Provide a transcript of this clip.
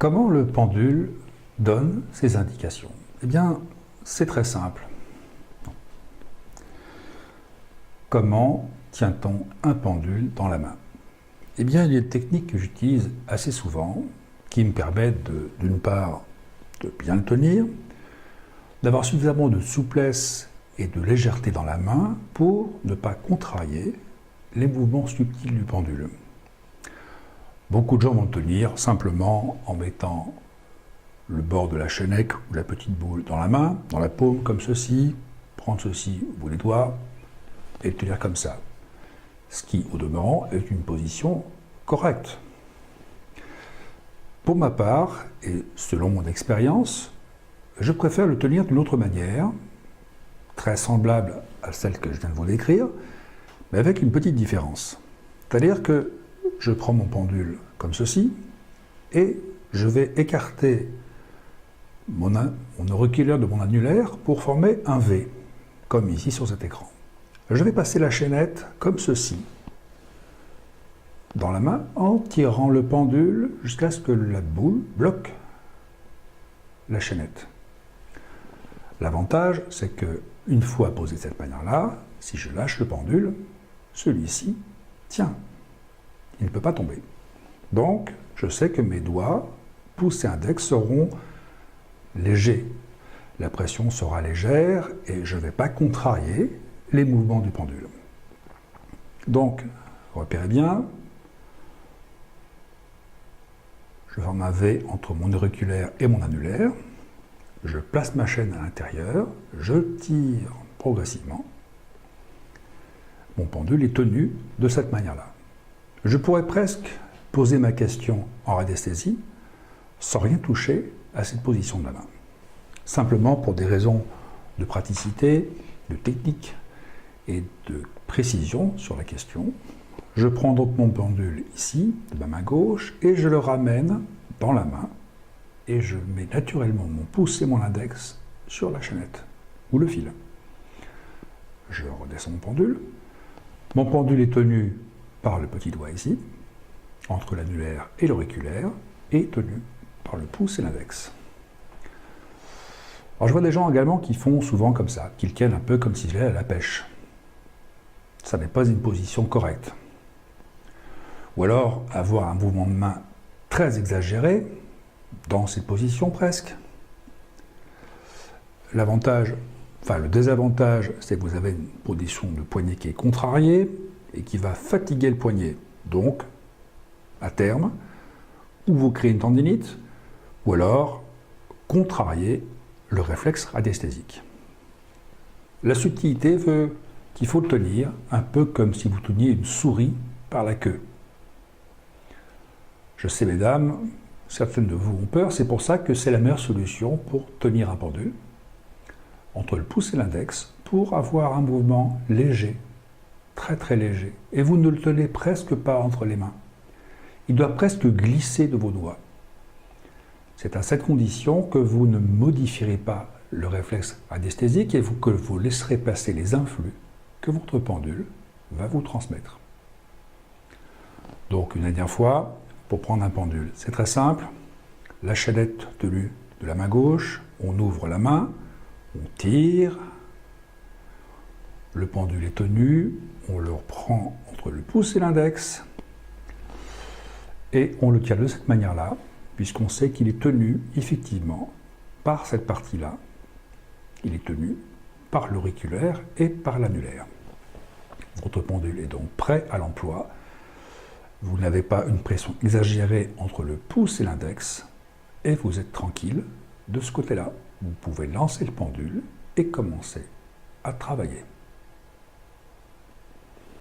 Comment le pendule donne ses indications? Eh bien, c'est très simple. Comment tient-on un pendule dans la main? Eh bien, il y a une technique que j'utilise assez souvent qui me permet d'une part de bien le tenir, d'avoir suffisamment de souplesse et de légèreté dans la main pour ne pas contrarier les mouvements subtils du pendule. Beaucoup de gens vont le tenir simplement en mettant le bord de la chaînette ou la petite boule dans la main, dans la paume comme ceci, prendre ceci au bout des doigts et le tenir comme ça. Ce qui, au demeurant, est une position correcte. Pour ma part, et selon mon expérience, je préfère le tenir d'une autre manière, très semblable à celle que je viens de vous décrire, mais avec une petite différence. C'est-à-dire que je prends mon pendule comme ceci, et je vais écarter mon auriculaire de mon annulaire pour former un V, comme ici sur cet écran. Je vais passer la chaînette comme ceci, dans la main, en tirant le pendule jusqu'à ce que la boule bloque la chaînette. L'avantage, c'est que une fois posé de cette manière-là, si je lâche le pendule, celui-ci tient. Il ne peut pas tomber. Donc, je sais que mes doigts, pouce et index, seront légers. La pression sera légère et je ne vais pas contrarier les mouvements du pendule. Donc, repérez bien, je forme un V entre mon auriculaire et mon annulaire, je place ma chaîne à l'intérieur, je tire progressivement, mon pendule est tenu de cette manière-là. Je pourrais presque poser ma question en radiesthésie sans rien toucher à cette position de la main. Simplement pour des raisons de praticité, de technique et de précision sur la question. Je prends donc mon pendule ici, de ma main gauche, et je le ramène dans la main et je mets naturellement mon pouce et mon index sur la chaînette ou le fil. Je redescends mon pendule. Mon pendule est tenu par le petit doigt ici, entre l'annulaire et l'auriculaire, et tenu par le pouce et l'index. Alors je vois des gens également qui font souvent comme ça, qui le tiennent un peu comme s'ils allaient à la pêche. Ça n'est pas une position correcte. Ou alors avoir un mouvement de main très exagéré, dans cette position presque. L'avantage, enfin le désavantage, c'est que vous avez une position de poignet qui est contrariée et qui va fatiguer le poignet. Donc, à terme, ou vous créez une tendinite, ou alors contrarier le réflexe radiesthésique. La subtilité veut qu'il faut le tenir un peu comme si vous teniez une souris par la queue. Je sais, mesdames, certaines de vous ont peur, c'est pour ça que c'est la meilleure solution pour tenir un pendule, entre le pouce et l'index, pour avoir un mouvement léger, très très léger. Et vous ne le tenez presque pas entre les mains. Il doit presque glisser de vos doigts. C'est à cette condition que vous ne modifierez pas le réflexe radiesthésique et que vous laisserez passer les influx que votre pendule va vous transmettre. Donc, une dernière fois, pour prendre un pendule, c'est très simple. La chaînette tenue de la main gauche, on ouvre la main, on tire, le pendule est tenu, on le reprend entre le pouce et l'index, et on le tient de cette manière-là, puisqu'on sait qu'il est tenu effectivement par cette partie-là. Il est tenu par l'auriculaire et par l'annulaire. Votre pendule est donc prêt à l'emploi. Vous n'avez pas une pression exagérée entre le pouce et l'index, et vous êtes tranquille de ce côté-là. Vous pouvez lancer le pendule et commencer à travailler.